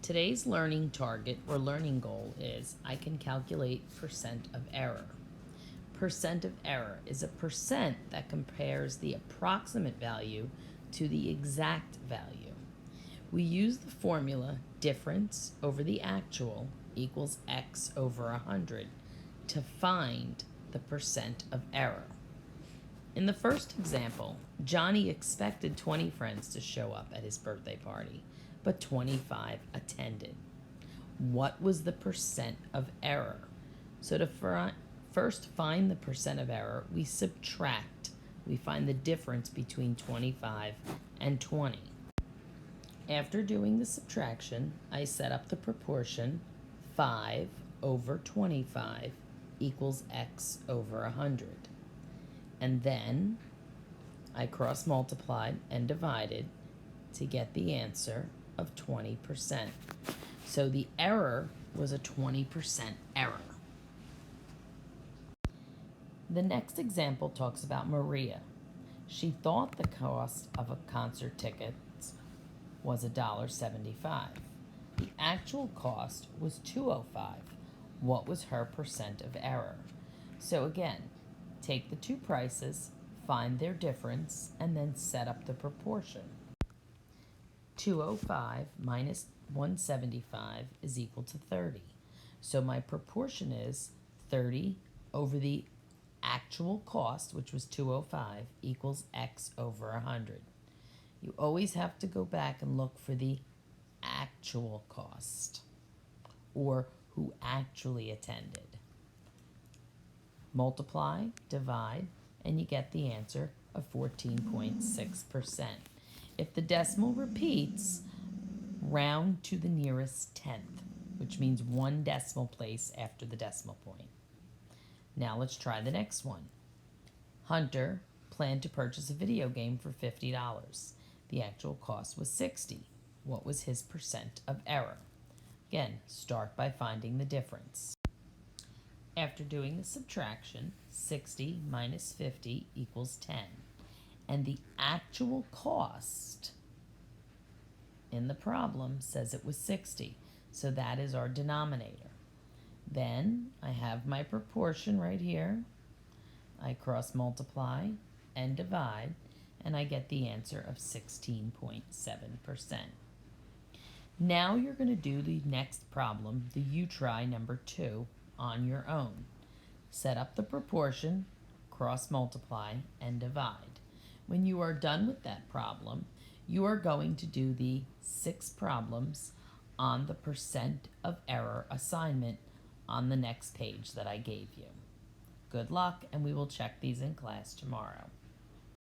Today's learning target or learning goal is I can calculate percent of error. Percent of error is a percent that compares the approximate value to the exact value. We use the formula difference over the actual equals x over 100 to find the percent of error. In the first example, Johnny expected 20 friends to show up at his birthday party, but 25 attended. What was the percent of error? So to first find the percent of error, we subtract. We find the difference between 25 and 20. After doing the subtraction, I set up the proportion 5 over 25 equals x over 100. And then I cross multiplied and divided to get the answer of 20%. So the error was a 20% error. The next example talks about Maria. She thought the cost of a concert ticket was $1.75. The actual cost was $2.05. What was her percent of error? So again, take the two prices, find their difference, and then set up the proportion. 205 minus 175 is equal to 30. So my proportion is 30 over the actual cost, which was 205, equals x over 100. You always have to go back and look for the actual cost or who actually attended. Multiply, divide, and you get the answer of 14.6%. If the decimal repeats, round to the nearest tenth, which means one decimal place after the decimal point. Now let's try the next one. Hunter planned to purchase a video game for $50. The actual cost was $60. What was his percent of error? Again, start by finding the difference. After doing the subtraction, 60 minus 50 equals 10. And the actual cost in the problem says it was 60. So that is our denominator. Then I have my proportion right here. I cross multiply and divide, and I get the answer of 16.7%. Now you're going to do the next problem, the you try number 2, on your own. Set up the proportion, cross multiply, and divide. When you are done with that problem, you are going to do the 6 problems on the percent of error assignment on the next page that I gave you. Good luck, and we will check these in class tomorrow.